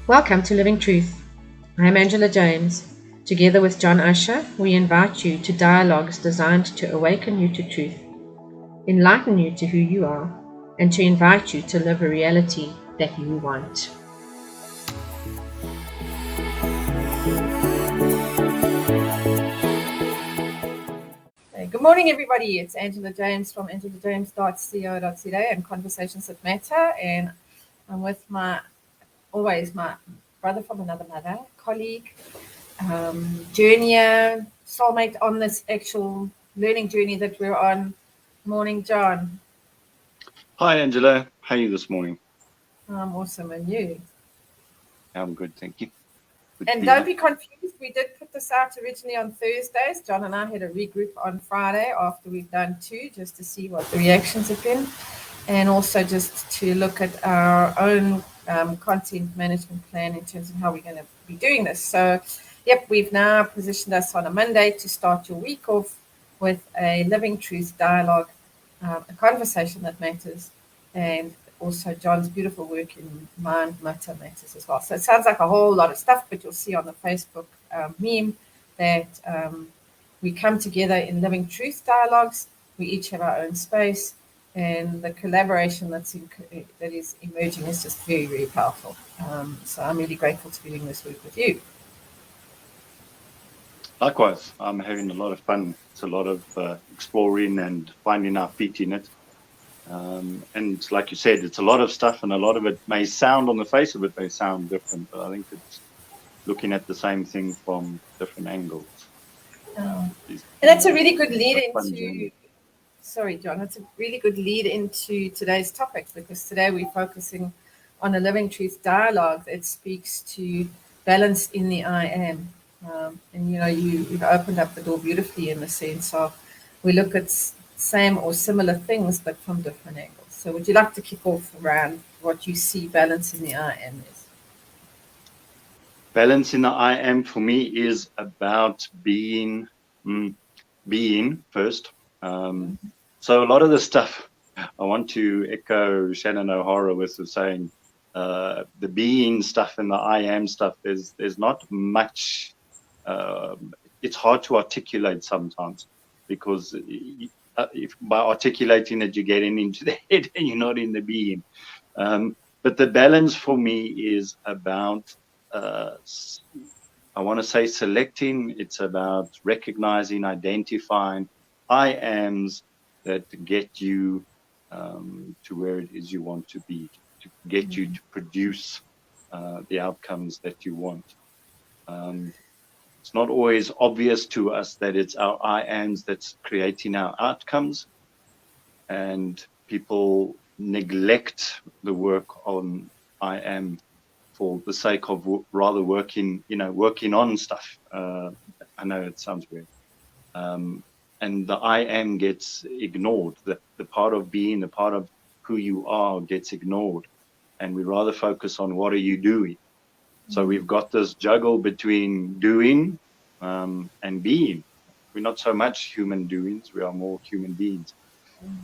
Welcome to Living Truth. I am Angela James. Together with John Usher, we invite you to dialogues designed to awaken you to truth, enlighten you to who you are, and to invite you to live a reality that you want. Good morning, everybody. It's Angela James from angelajames.co.za and Conversations That Matter. And I'm with my brother from another mother, colleague, journeyer, soulmate on this actual learning journey that we're on. Morning, John. Hi, Angela. How are you this morning? I'm awesome, and you? I'm good, thank you. And don't be confused. We did put this out originally on Thursdays. John and I had a regroup on Friday after we've done two, just to see what the reactions have been, and also just to look at our own content management plan in terms of how we're going to be doing this. So, yep, we've now positioned us on a Monday to start your week off with a living truth dialogue, a conversation that matters, and also John's beautiful work in Mind Matter Matters as well. So it sounds like a whole lot of stuff, but you'll see on the Facebook meme that we come together in living truth dialogues. We each have our own space, and the collaboration that is emerging is just very, very powerful. So I'm really grateful to be doing this work with you. Likewise, I'm having a lot of fun. It's a lot of exploring and finding our feet in it. And like you said, it's a lot of stuff, and a lot of it may sound, on the face of it, may sound different, but I think it's looking at the same thing from different angles. And that's a really good lead into... Sorry, John, that's a really good lead into today's topic, because today we're focusing on a living truth dialogue that speaks to balance in the I am. And, you know, you've opened up the door beautifully in the sense of we look at same or similar things, but from different angles. So would you like to kick off around what you see balance in the I am is? Balance in the I am for me is about being first. So a lot of the stuff, I want to echo Shannon O'Hara with saying, the being stuff and the I am stuff, there's not much, it's hard to articulate sometimes, because if by articulating it, you're getting into the head and you're not in the being. But the balance for me is about, I want to say selecting, it's about recognizing, identifying I ams that get you to where it is you want to be, to get you to produce the outcomes that you want. It's not always obvious to us that it's our I ams that's creating our outcomes, and people neglect the work on I am for the sake of rather working on stuff. I know it sounds weird. And the I am gets ignored. The part of being, the part of who you are gets ignored. And we rather focus on what are you doing. So we've got this juggle between doing and being. We're not so much human doings, we are more human beings.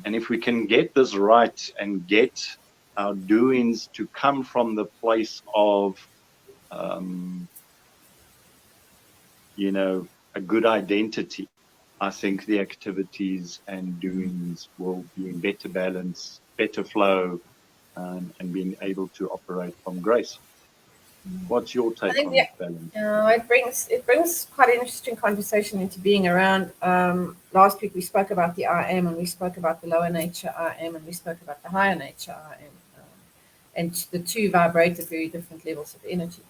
And if we can get this right and get our doings to come from the place of, a good identity, I think the activities and doings will be in better balance, better flow, and being able to operate from grace. What's your take on this balance? It brings quite an interesting conversation into being around. Last week we spoke about the I am, and we spoke about the lower nature I am, and we spoke about the higher nature I am, and the two vibrate at very different levels of energy.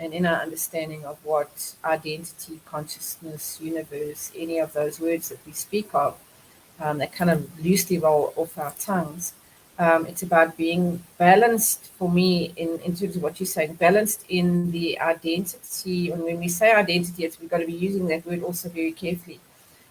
And in our understanding of what identity, consciousness, universe, any of those words that we speak of, that kind of loosely roll off our tongues, it's about being balanced for me in terms of what you're saying, balanced in the identity. And when we say identity, we've got to be using that word also very carefully,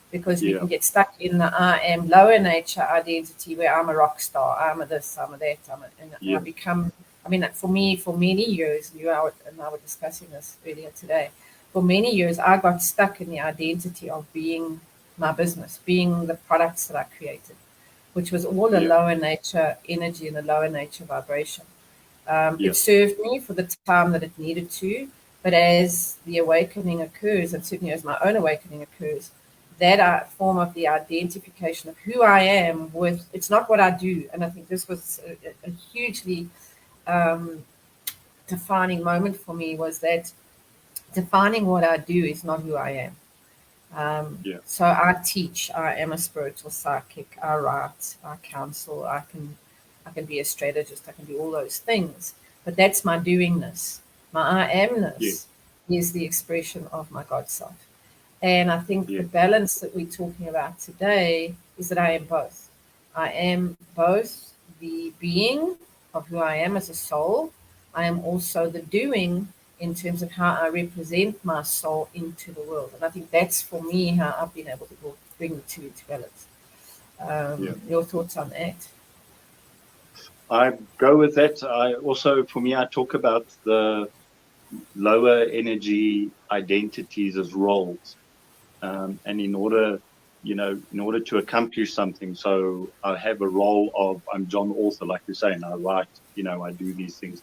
because we can get stuck in the I am lower nature identity, where I'm a rock star, I'm a this, I'm a that, and I become... I mean, for me, for many years, you and I were discussing this earlier today, for many years, I got stuck in the identity of being my business, being the products that I created, which was all a lower nature energy and a lower nature vibration. It served me for the time that it needed to, but as the awakening occurs, and certainly as my own awakening occurs, that form of the identification of who I am with, it's not what I do. And I think this was a hugely defining moment for me, was that defining what I do is not who I am. So I teach, I am a spiritual psychic, I write, I counsel, I can be a strategist, I can do all those things, but that's my doingness. My I am-ness is the expression of my God self. And I think the balance that we're talking about today is that I am both. I am both the being of who I am as a soul. I am also the doing in terms of how I represent my soul into the world. And I think that's, for me, how I've been able to bring the two into balance. Your thoughts on that? I go with that. I also, for me, I talk about the lower energy identities as roles. And in order to accomplish something, so I have a role of, I'm John Author, like you're saying, I write, I do these things.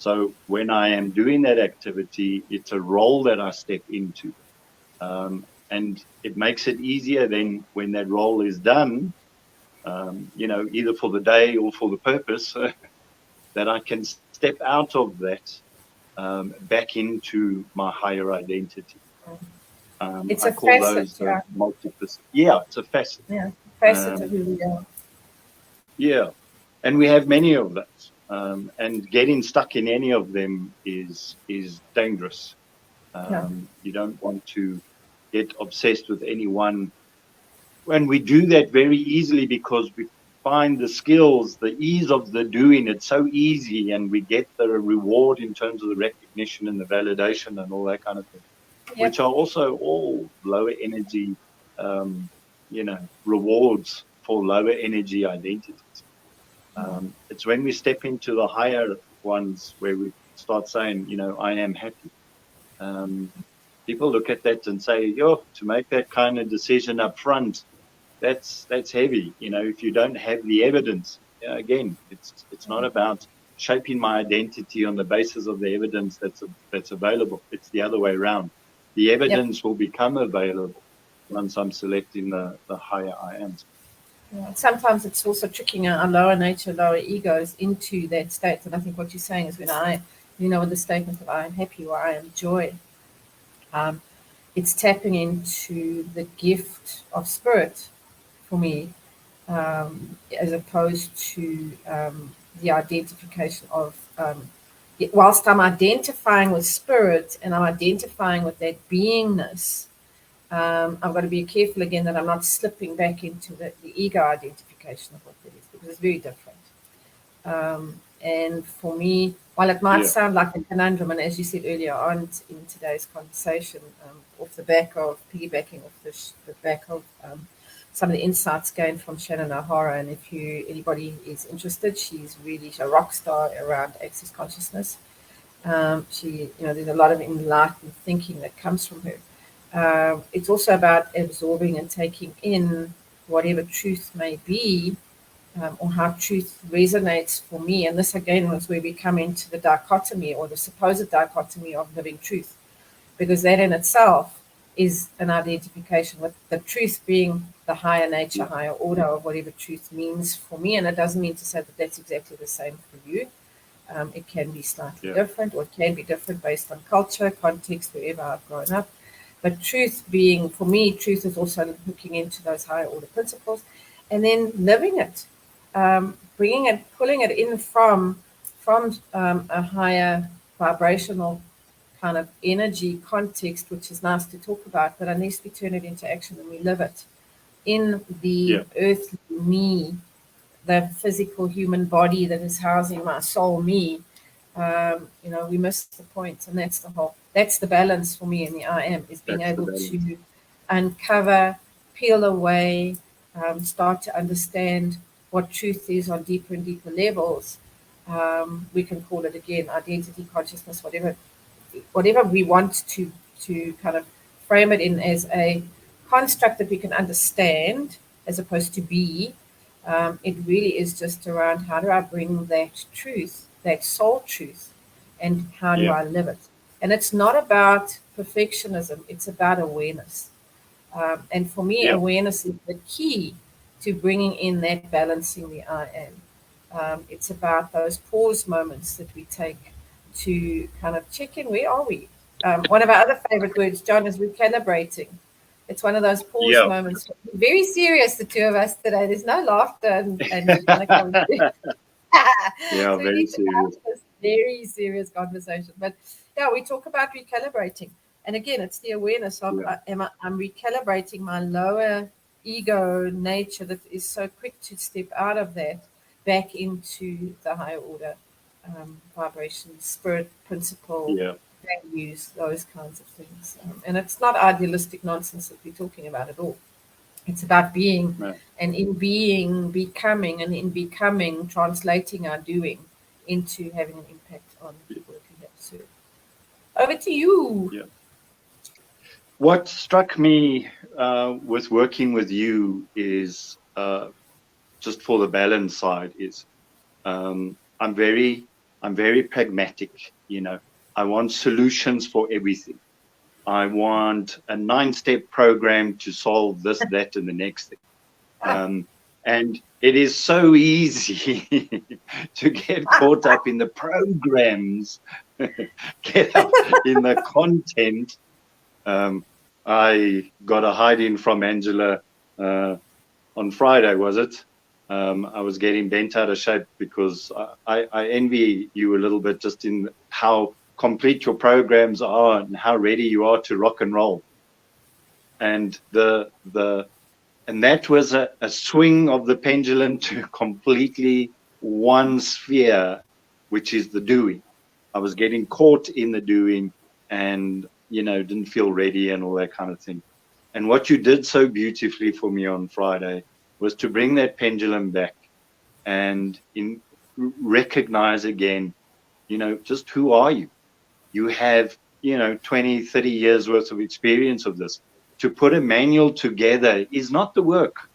So when I am doing that activity, it's a role that I step into. And it makes it easier then when that role is done, either for the day or for the purpose, that I can step out of that back into my higher identity. It's I a call facet, those multiplicity. Yeah, it's a facet. Yeah, facet of who we are. Yeah, and we have many of those. And getting stuck in any of them is dangerous. You don't want to get obsessed with any one. And we do that very easily because we find the skills, the ease of the doing. It's so easy, and we get the reward in terms of the recognition and the validation and all that kind of thing, which are also all lower energy, rewards for lower energy identities. It's when we step into the higher ones where we start saying, I am happy. People look at that and say, to make that kind of decision up front, that's heavy. If you don't have the evidence, again, it's not about shaping my identity on the basis of the evidence that's available. It's the other way around. The evidence will become available once I'm selecting the higher I am. Yeah. Sometimes it's also tricking our lower nature, lower egos into that state. And I think what you're saying is when with the statement of I am happy or I am joy, it's tapping into the gift of spirit for me, as opposed to the identification of, whilst I'm identifying with spirit and I'm identifying with that beingness, I've got to be careful again that I'm not slipping back into the ego identification of what that is, because it's very different. And for me, while it might sound like a conundrum, and as you said earlier on in today's conversation, piggybacking off the back of some of the insights gained from Shannon O'Hara, and if anybody is interested, she's really a rock star around access consciousness. There's a lot of enlightened thinking that comes from her. It's also about absorbing and taking in whatever truth may be, or how truth resonates for me. And this again was where we come into the dichotomy, or the supposed dichotomy of living truth, because that in itself is an identification with the truth being the higher nature, higher order of whatever truth means for me. And it doesn't mean to say that that's exactly the same for you. It can be slightly different, or it can be different based on culture, context, wherever I've grown up. But truth being, for me, truth is also hooking into those higher order principles and then living it, bringing it, pulling it in from a higher vibrational kind of energy context, which is nice to talk about, but unless we turn it into action and we live it in the earthly me, the physical human body that is housing my soul me, we miss the point. And that's the balance for me in the I am, is being able to uncover, peel away, start to understand what truth is on deeper and deeper levels. We can call it again identity, consciousness, whatever we want to kind of frame it in as a construct that we can understand as opposed to be. It really is just around how do I bring that truth that soul truth, and how do Yeah. I live it? And it's not about perfectionism, it's about awareness. And for me, Yeah. awareness is the key to bringing in that balance in the I am. It's about those pause moments that we take to kind of check in, where are we? One of our other favorite words, John, is recalibrating. It's one of those pause Yeah. moments. Very serious, the two of us today. There's no laughter and we're kind of coming to. Yeah, So we very need to have serious. this very serious conversation. But yeah, we talk about recalibrating. And again, it's the awareness of Yeah. I'm recalibrating my lower ego nature that is so quick to step out of that back into the higher order vibrations, spirit, principle, Yeah. values, those kinds of things. And it's not idealistic nonsense that we're talking about at all. It's about being, Yeah. and in being, becoming, and in becoming, translating our doing into having an impact on the people that we have served. Over to you. Yeah. What struck me with working with you is just for the balance side is I'm very pragmatic. You know, I want solutions for everything. I want a 9-step program to solve this, that, and the next thing. Ah, And it is so easy to get caught up in the programs, get up in the content. Um, I got a hide-in from Angela on Friday, was it? I was getting bent out of shape because I envy you a little bit just in how complete your programs are and how ready you are to rock and roll. And and that was a swing of the pendulum to completely one sphere, which is the doing. I was getting caught in the doing and, didn't feel ready and all that kind of thing. And what you did so beautifully for me on Friday was to bring that pendulum back and recognize again, just who are you? You have, 20, 30 years worth of experience of this. To put a manual together is not the work.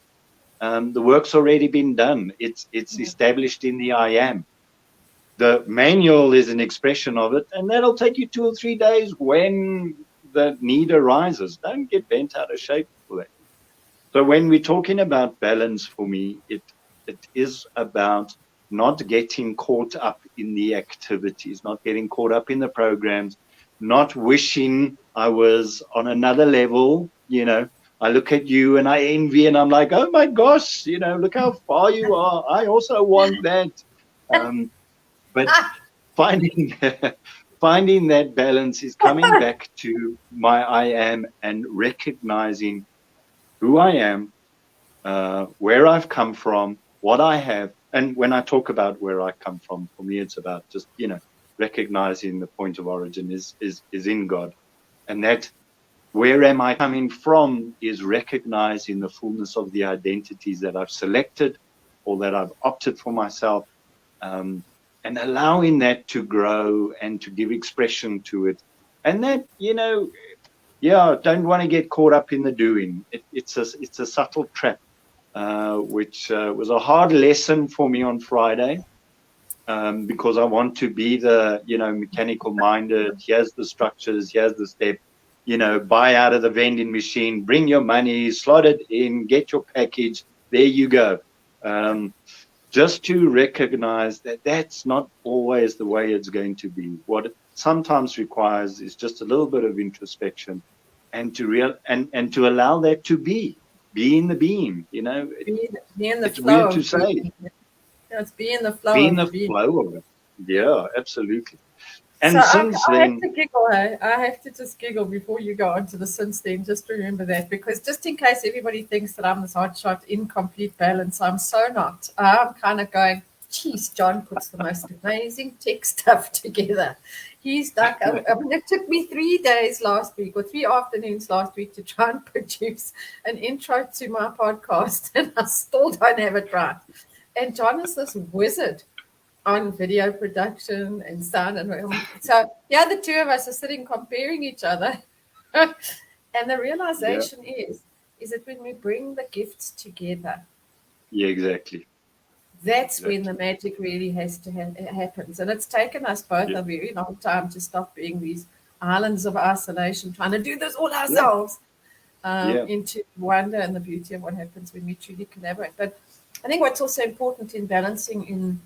The work's already been done. It's established in the I am. The manual is an expression of it, and that'll take you 2 or 3 days when the need arises. Don't get bent out of shape for that. So when we're talking about balance, for me, it is about not getting caught up in the activities, not getting caught up in the programs, not wishing I was on another level. I look at you and I envy, and I'm like, oh my gosh, look how far you are. I also want that. Um, but ah, finding finding that balance is coming back to my I am and recognizing who I am, where I've come from, what I have. And when I talk about where I come from, for me, it's about just, recognizing the point of origin is in God. And that where am I coming from is recognizing the fullness of the identities that I've selected or that I've opted for myself, um, and allowing that to grow and to give expression to it. And that, yeah, don't want to get caught up in the doing. It's a subtle trap, which was a hard lesson for me on Friday, because I want to be the, mechanical minded. Here's the structures, here's the step, buy out of the vending machine, bring your money, slot it in, get your package. There you go. Just to recognize that that's not always the way it's going to be. What it sometimes requires is just a little bit of introspection and and to allow that to be in the beam. be in the It's weird flow to of say, being. Let's be in the flow be in of the being. flow of it. Yeah, absolutely. So And since I have then, to giggle, hey? I have to just giggle before you go on to the since then. Just remember that, because just in case everybody thinks that I'm this hotshot, incomplete balance, I'm so not. I'm kind of going, geez, John puts the most amazing tech stuff together. He's like, I mean, it took me 3 days last week or 3 afternoons last week to try and produce an intro to my podcast, and I still don't have it right. And John is this wizard on video production and sound and so yeah, the two of us are sitting comparing each other. And the yeah, realization is that when we bring the gifts together, yeah, exactly. That's when the magic really has to happens. And it's taken us both a very long time to stop being these islands of isolation, trying to do this all ourselves, into wonder and the beauty of what happens when we truly collaborate. But I think what's also important in balancing in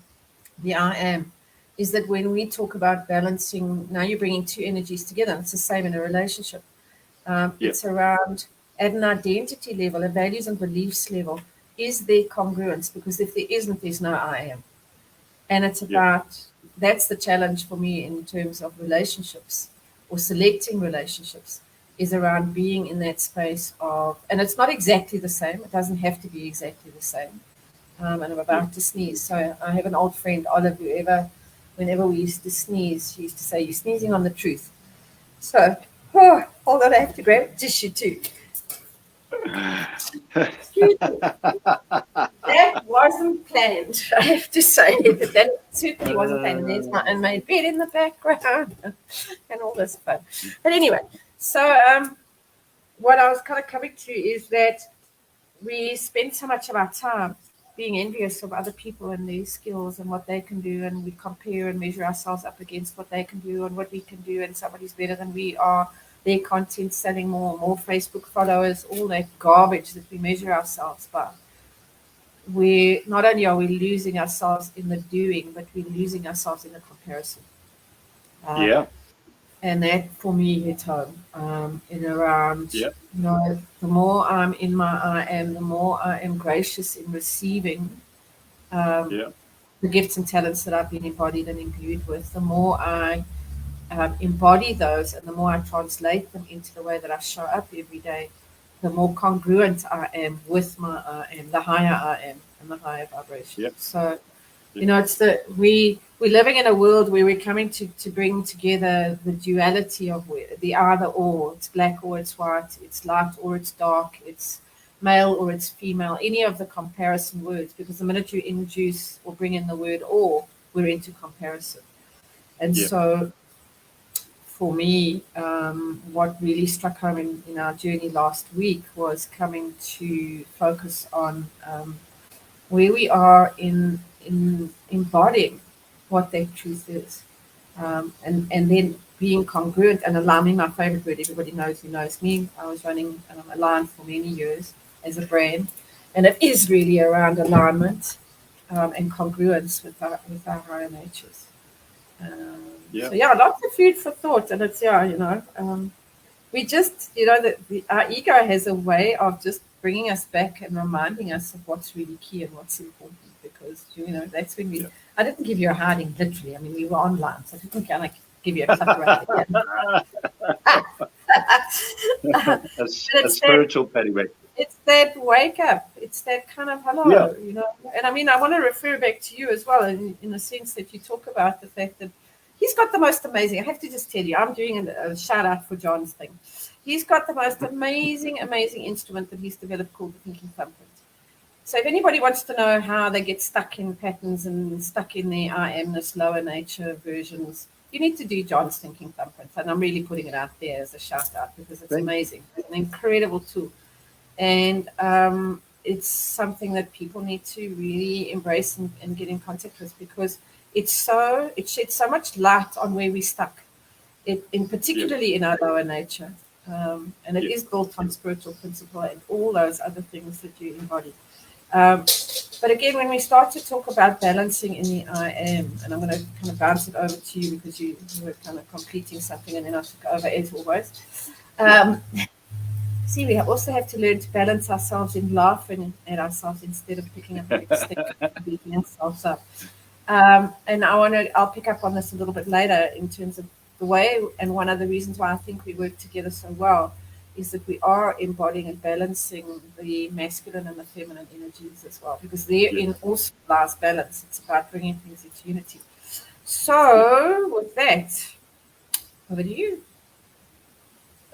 the I am is that when we talk about balancing, now you're bringing two energies together. And it's the same in a relationship. It's around at an identity level, a values and beliefs level. Is there congruence? Because if there isn't, there's no I am. And it's about, that's the challenge for me in terms of relationships or selecting relationships, is around being in that space of, and it's not exactly the same. It doesn't have to be exactly the same. And I'm about to sneeze. So I have an old friend, Olive, whenever we used to sneeze, she used to say, "You're sneezing on the truth." So, hold on, I have to grab a tissue too. That wasn't planned, I have to say. That certainly wasn't planned. And there's my bed in the background and all this fun. But anyway, so what I was kind of coming to is that we spend so much of our time being envious of other people and their skills and what they can do, and we compare and measure ourselves up against what they can do and what we can do, and somebody's better than we are, their content selling more Facebook followers, all that garbage that we measure ourselves by. We not only are we losing ourselves in the doing, but we're losing ourselves in the comparison. And that for me hit home in around, you know, the more I'm in my I am, the more I am gracious in receiving the gifts and talents that I've been embodied and imbued with, the more I embody those and the more I translate them into the way that I show up every day, the more congruent I am with my I am, the higher I am and the higher vibration. So, you know, it's we're living in a world where we're coming to bring together the duality of the either or. It's black or it's white, it's light or it's dark, it's male or it's female, any of the comparison words, because the minute you induce or bring in the word or, we're into comparison. And so for me, what really struck home in our journey last week was coming to focus on where we are in embodying what that truth is, and then being congruent and aligning. My favorite word, everybody knows who knows me. I was running Align for many years as a brand, and it is really around alignment and congruence with our higher natures. So lots of food for thought, and it's we just, you know, our ego has a way of just bringing us back and reminding us of what's really key and what's important, because, you know, that's when I didn't give you a hiding, literally. I mean, we were online, so I didn't kind of give you a clap around a spiritual paddywhack. It's that wake up. It's that kind of hello, you know. And I mean, I want to refer back to you as well, in the sense that you talk about the fact that he's got the most amazing, I have to just tell you, I'm doing a shout out for John's thing. He's got the most amazing instrument that he's developed called the thinking thumbprint. So if anybody wants to know how they get stuck in patterns and stuck in their I am-ness, lower nature versions, you need to do John's thinking thumbprint. And I'm really putting it out there as a shout out because it's amazing. It's an incredible tool. And it's something that people need to really embrace and get in contact with, because it sheds so much light on where we're stuck, particularly in our lower nature. And it is built on spiritual principle and all those other things that you embody. But again, when we start to talk about balancing in the I am, and I'm going to kind of bounce it over to you because you were kind of completing something and then I took over as always. See, we also have to learn to balance ourselves in laughing at ourselves instead of picking up the stick and beating ourselves up. And I'll pick up on this a little bit later in terms of the way, and one of the reasons why I think we work together so well is that we are embodying and balancing the masculine and the feminine energies as well, because therein also lies balance. It's about bringing things into unity. So with that, over to you.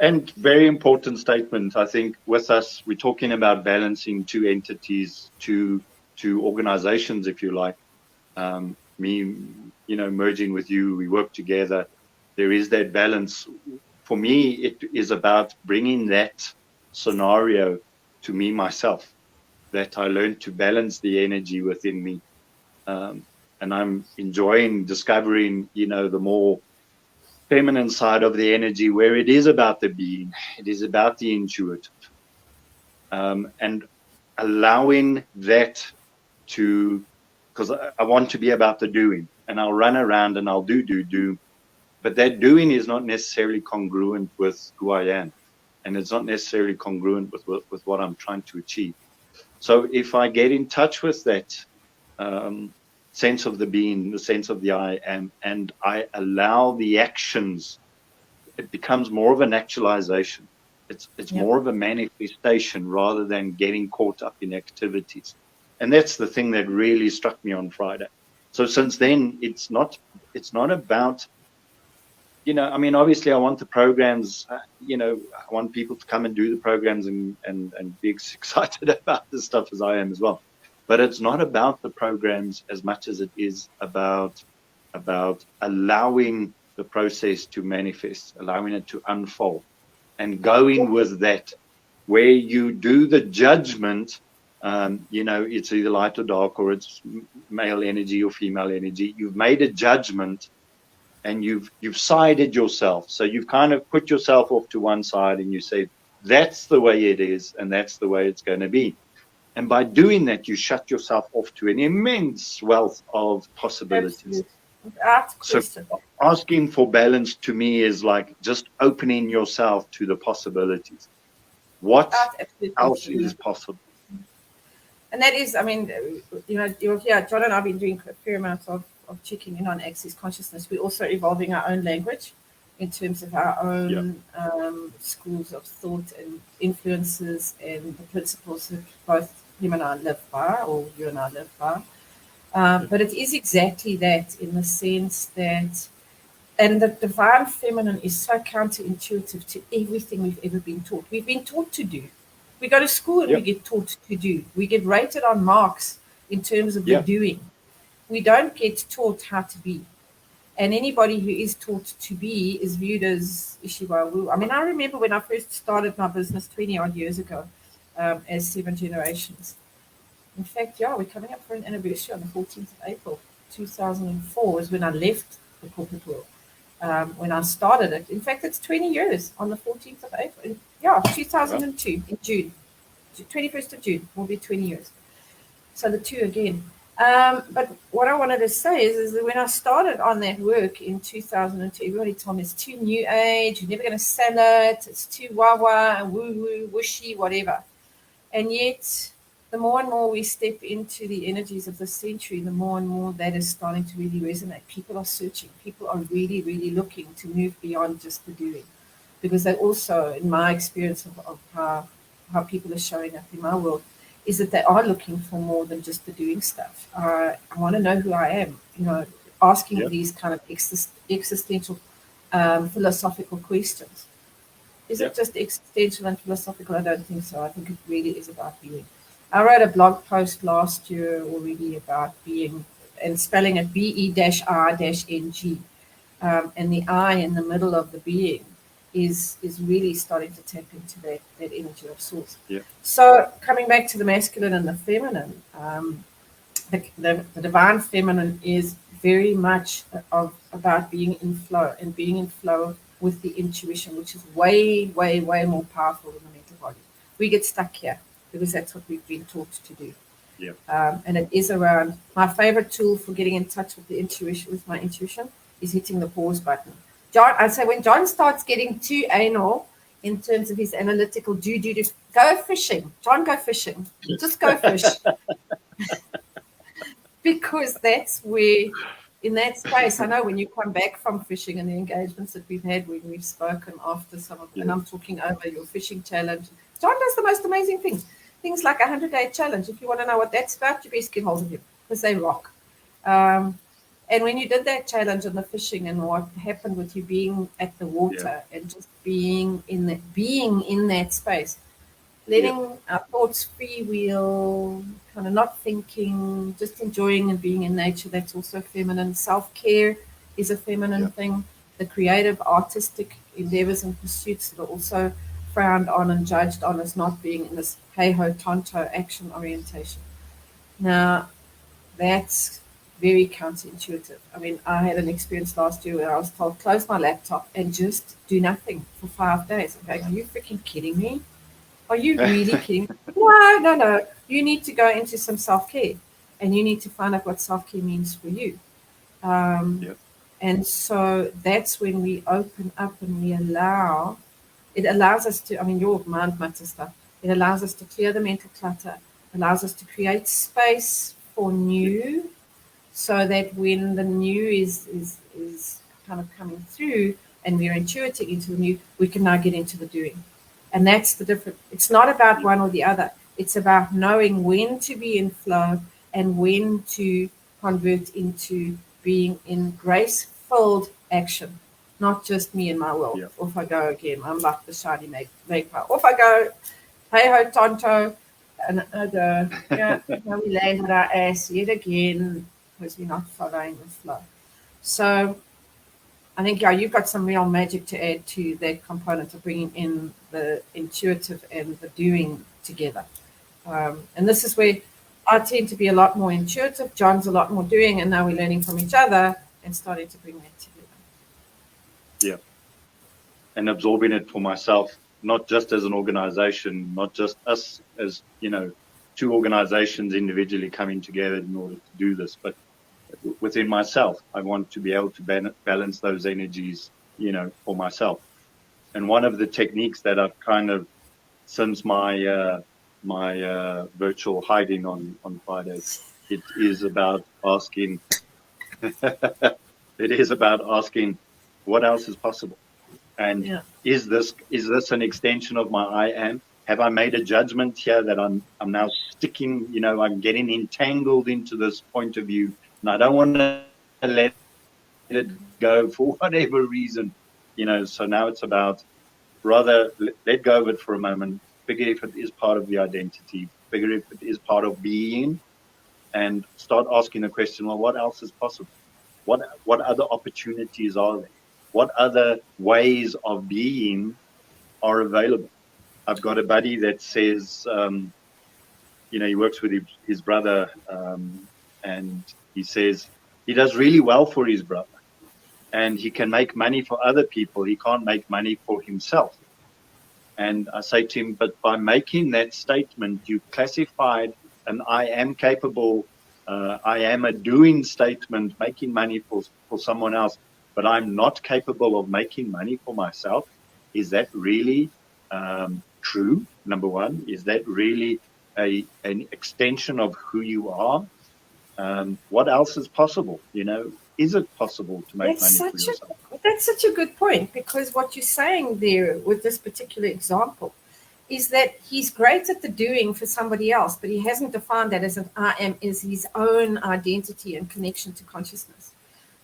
And very important statement, I think, with us, we're talking about balancing two entities, two organizations, if you like. Me, you know, merging with you, we work together. There is that balance. For me, it is about bringing that scenario to me myself, that I learned to balance the energy within me. And I'm enjoying discovering, the more feminine side of the energy, where it is about the being, it is about the intuitive, and allowing that to, because I want to be about the doing, and I'll run around and I'll do, but that doing is not necessarily congruent with who I am, and it's not necessarily congruent with what I'm trying to achieve. So if I get in touch with that sense of the being, the sense of the I am, and I allow the actions, it becomes more of an actualization. It's more of a manifestation rather than getting caught up in activities. And that's the thing that really struck me on Friday. So since then, it's not about, I mean, obviously I want the programs, I want people to come and do the programs and be excited about this stuff as I am as well. But it's not about the programs as much as it is about allowing the process to manifest, allowing it to unfold, and going with that. Where you do the judgment, it's either light or dark, or it's male energy or female energy. You've made a judgment, and you've sided yourself. So you've kind of put yourself off to one side, and you say, that's the way it is, and that's the way it's going to be. And by doing that, you shut yourself off to an immense wealth of possibilities. So asking for balance to me is like just opening yourself to the possibilities. What else is possible? And that is, I mean, John and I have been doing a fair amount of checking in on access consciousness. We're also evolving our own language in terms of our own schools of thought and influences and the principles that both him and I live by, or you and I live by. But it is exactly that, in the sense that, and the divine feminine is so counterintuitive to everything we've ever been taught. We've been taught to do. We go to school and we get taught to do. We get rated on marks in terms of the doing. We don't get taught how to be. And anybody who is taught to be is viewed as Ishiwa Wu. I mean, I remember when I first started my business 20 odd years ago, as 7 generations. In fact, we're coming up for an anniversary on the 14th of April, 2004 was when I left the corporate world. When I started it. In fact, it's 20 years on the 14th of April. 2002 in June. 21st of June will be 20 years. So the two again. But what I wanted to say is that when I started on that work in 2002, everybody told me it's too new age, you're never going to sell it, it's too wah-wah and woo-woo, wishy, whatever. And yet, the more and more we step into the energies of the century, the more and more that is starting to really resonate. People are searching. People are really, really looking to move beyond just the doing. Because they also, in my experience of how people are showing up in my world, is that they are looking for more than just the doing stuff. I want to know who I am, asking these kind of existential, philosophical questions. Is it just existential and philosophical? I don't think so. I think it really is about being. I wrote a blog post last year already about being, and spelling it BE-I-NG. And the I in the middle of the being is really starting to tap into that energy of source. So coming back to the masculine and the feminine, the divine feminine is very much about being in flow, and being in flow with the intuition, which is way, way, way more powerful than the mental body. We get stuck here because that's what we've been taught to do. And it is around, my favorite tool for getting in touch with the intuition, with my intuition, is hitting the pause button. John, I'd say when John starts getting too anal in terms of his analytical go fishing. John, go fishing. Just go fish. Because that's where, in that space, I know when you come back from fishing and the engagements that we've had when we've spoken after some of, and I'm talking over your fishing challenge, John does the most amazing things. Things like a 100-day challenge. If you want to know what that's about, you best get hold of him, because they rock. And when you did that challenge on the fishing, and what happened with you being at the water and just being in that space, letting our thoughts freewheel, kind of not thinking, just enjoying and being in nature, that's also feminine. Self-care is a feminine thing. The creative, artistic endeavors and pursuits that are also frowned on and judged on as not being in this hey-ho, tonto action orientation. Now, that's very counterintuitive. I mean, I had an experience last year where I was told, close my laptop and just do nothing for 5 days. I'm going, are you freaking kidding me? Are you really kidding me? No. You need to go into some self-care, and you need to find out what self-care means for you. Yep. And so that's when we open up and we allow, it allows us to, I mean, your mind matter stuff, it allows us to clear the mental clutter, allows us to create space for new, so that when the new is kind of coming through and we're intuiting into the new, we can now get into the doing. And that's the difference. It's not about one or the other. It's about knowing when to be in flow and when to convert into being in grace-filled action, not just me and my will. Yep. Off I go again. I'm like the shiny vapor. Off I go. Hey ho, Tonto. And I go, yeah, now we landed our ass yet again because we're not following the flow. So I think, yeah, you've got some real magic to add to that component of bringing in the intuitive and the doing together. And this is where I tend to be a lot more intuitive. John's a lot more doing, and now we're learning from each other and starting to bring that together. Yeah. And absorbing it for myself, not just as an organization, not just us as, two organizations individually coming together in order to do this, but within myself. I want to be able to balance those energies, for myself. And one of the techniques that I've kind of, since my virtual hiding on Fridays, it is about asking, what else is possible? And is this an extension of my I am? Have I made a judgment here that I'm now sticking, I'm getting entangled into this point of view, and I don't want to let it go for whatever reason, so now it's about rather let go of it for a moment, figure if it is part of the identity, figure if it is part of being, and start asking the question, well, what else is possible? What other opportunities are there? What other ways of being are available? I've got a buddy that says, he works with his brother, and he says he does really well for his brother, and he can make money for other people. He can't make money for himself. And I say to him, but by making that statement, you classified an I am capable, I am a doing statement, making money for someone else, but I'm not capable of making money for myself. Is that really true? Number one, is that really an extension of who you are? What else is possible? Is it possible to make money for yourself? That's such a good point, because what you're saying there with this particular example is that he's great at the doing for somebody else, but he hasn't defined that as an I am, is his own identity and connection to consciousness.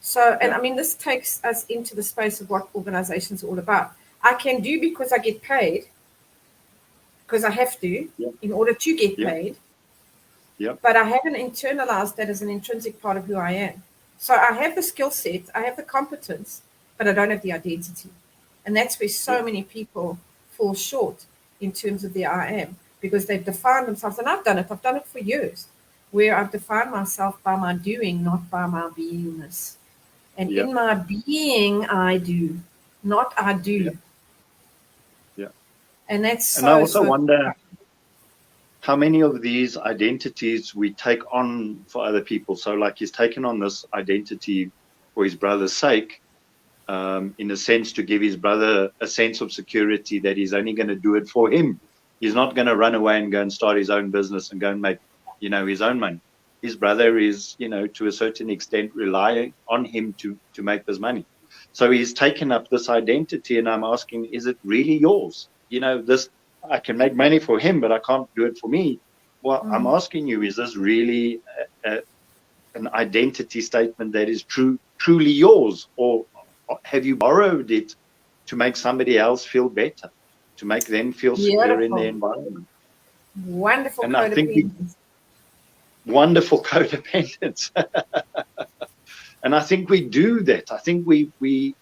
So, and I mean, this takes us into the space of what organizations are all about. I can do because I get paid, because I have to in order to get paid. But I haven't internalized that as an intrinsic part of who I am. So I have the skill set, I have the competence, but I don't have the identity. And that's where so many people fall short in terms of their I am, because they've defined themselves, and I've done it for years, where I've defined myself by my doing, not by my beingness. And in my being, I do, not I do. And that's and I also wonder how many of these identities we take on for other people. So like he's taken on this identity for his brother's sake, in a sense to give his brother a sense of security that he's only going to do it for him. He's not going to run away and go and start his own business and go and make, his own money. His brother is, to a certain extent relying on him to make this money. So he's taken up this identity, and I'm asking, is it really yours? This, I can make money for him, but I can't do it for me. Well, I'm asking you, is this really an identity statement that is truly yours? Or have you borrowed it to make somebody else feel better, to make them feel secure in their environment? Wonderful and codependence. I think wonderful codependence. And I think we do that. I think we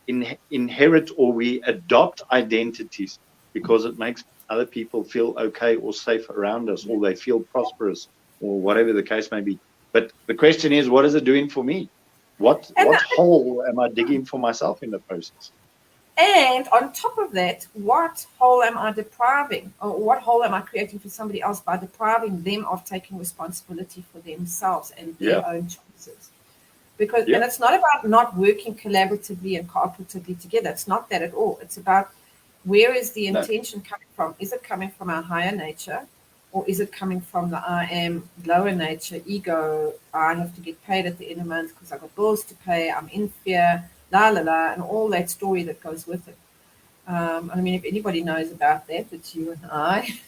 inherit or we adopt identities because it makes other people feel okay or safe around us, or they feel prosperous, or whatever the case may be. But the question is, what is it doing for me? What And hole am I digging for myself in the process? And on top of that, what hole am I depriving, or what hole am I creating for somebody else by depriving them of taking responsibility for themselves and their own choices? Because, and it's not about not working collaboratively and cooperatively together. It's not that at all. It's about, where is the intention coming from? Is it coming from our higher nature, or is it coming from the I am lower nature, ego? I have to get paid at the end of the month because I've got bills to pay. I'm in fear, la la la, and all that story that goes with it. I mean, if anybody knows about that, it's you and I,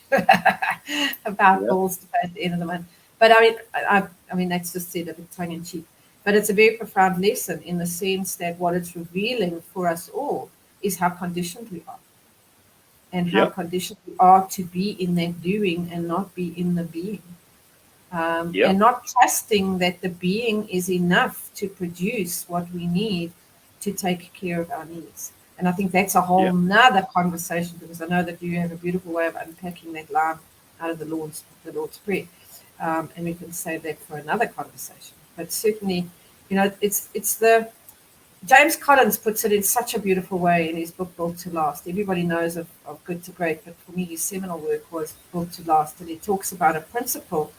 about bills to pay at the end of the month. But I mean, that's just said a bit tongue in cheek. But it's a very profound lesson, in the sense that what it's revealing for us all is how conditioned we are, and how conditioned we are to be in that doing and not be in the being. And not trusting that the being is enough to produce what we need to take care of our needs. And I think that's a whole nother conversation, because I know that you have a beautiful way of unpacking that line out of the Lord's Prayer. And we can save that for another conversation. But certainly, it's the James Collins puts it in such a beautiful way in his book Built to Last. Everybody knows of Good to Great, but for me his seminal work was Built to Last, and he talks about a principle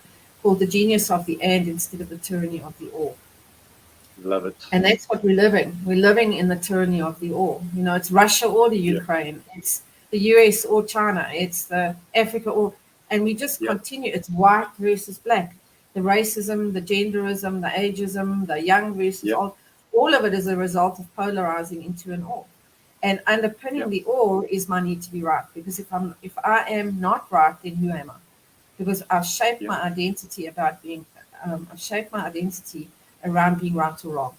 called the genius of the and instead of the tyranny of the or. Love it. And that's what we're living. We're living in the tyranny of the or. It's Russia or the Ukraine. It's the US or China. It's the Africa or, and we just continue. It's white versus black. The racism, the genderism, the ageism, the young versus old. All of it is a result of polarizing into an or. And underpinning the or is my need to be right. Because if I am not right, then who am I? Because I've shaped my identity around being right or wrong.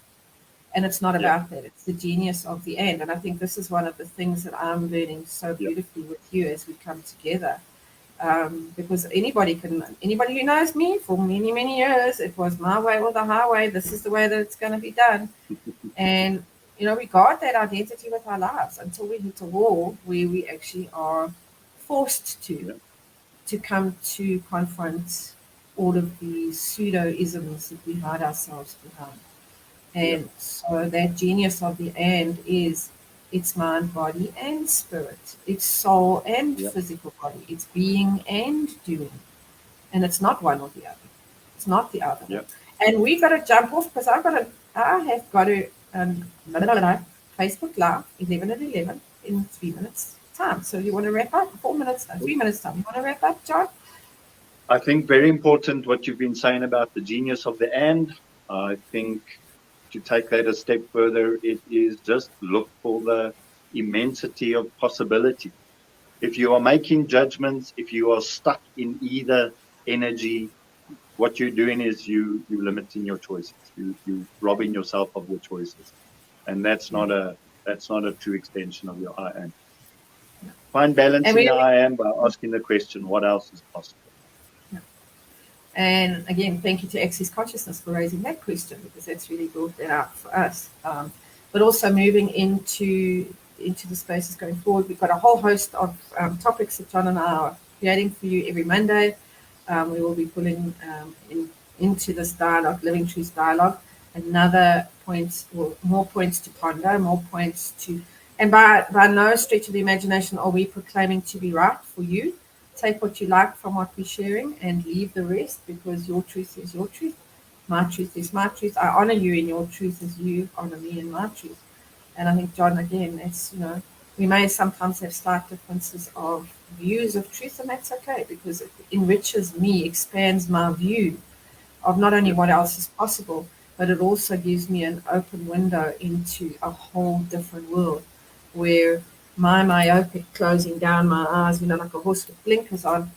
And it's not about that. It's the genius of the and. And I think this is one of the things that I'm learning so beautifully with you as we come together. Because anybody who knows me for many, many years, it was my way or the highway. This is the way that it's going to be done. And, we guard that identity with our lives until we hit a wall where we actually are forced to come to confront all of these pseudo-isms that we hide ourselves behind. And so that genius of the and is, it's mind, body, and spirit. It's soul and physical body. It's being and doing. And it's not one or the other. It's not the other. And we've got to jump off, because I have got to Facebook Live 11 at 11 in 3 minutes time. So you want to wrap up? 4 minutes time, 3 minutes time. You want to wrap up, John? I think very important what you've been saying about the genius of the and. I think to take that a step further, it is just look for the immensity of possibility. If you are making judgments, if you are stuck in either energy, what you're doing is you limiting your choices. You robbing yourself of your choices, and that's not a true extension of your I am. Find balance in your I am by asking the question, what else is possible? And again, thank you to Access Consciousness for raising that question, because that's really brought that out for us. But also moving into the spaces going forward, we've got a whole host of topics that John and I are creating for you every Monday. We will be pulling into this dialogue, Living Truth Dialogue, another point, or more points to ponder, more points to, and by no stretch of the imagination are we proclaiming to be right for you. Take what you like from what we're sharing and leave the rest, because your truth is your truth. My truth is my truth. I honor you in your truth as you honor me in my truth. And I think, John, again, it's, we may sometimes have slight differences of views of truth, and that's okay, because it enriches me, expands my view of not only what else is possible, but it also gives me an open window into a whole different world where my myopic closing down my eyes, like a horse with blinkers on,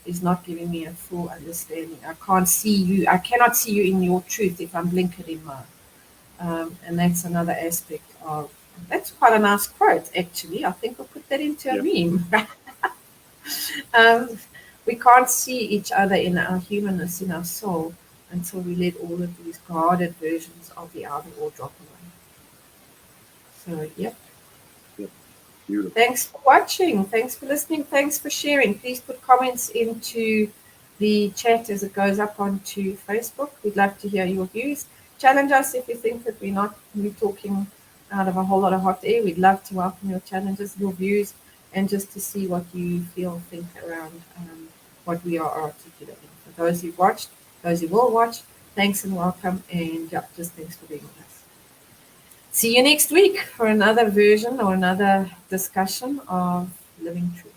is not giving me a full understanding. I can't see you. I cannot see you in your truth if I'm blinkered in mine. And that's another aspect of, that's quite a nice quote, actually. I think we'll put that into a meme. We can't see each other in our humanness, in our soul, until we let all of these guarded versions of the outer all drop away. So, Beautiful. Thanks for watching. Thanks for listening. Thanks for sharing. Please put comments into the chat as it goes up onto Facebook. We'd love to hear your views. Challenge us if you think that we're talking out of a whole lot of hot air. We'd love to welcome your challenges, your views, and just to see what you think around what we are articulating. For those who've watched, those who will watch, thanks and welcome, and yeah, just thanks for being with us. See you next week for another version or another discussion of Living Truth.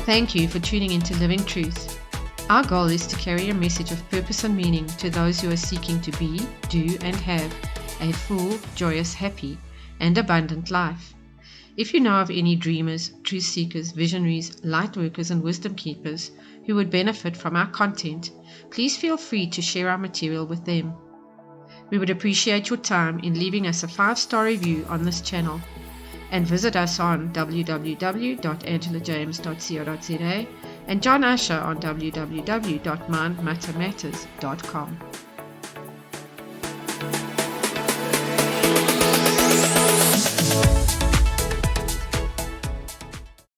Thank you for tuning into Living Truth. Our goal is to carry a message of purpose and meaning to those who are seeking to be, do, and have a full, joyous, happy, and abundant life. If you know of any dreamers, truth seekers, visionaries, light workers, and wisdom keepers who would benefit from our content, please feel free to share our material with them. We would appreciate your time in leaving us a 5-star review on this channel. And visit us on www.angelajames.co.za and John Asher on www.mindmattermatters.com.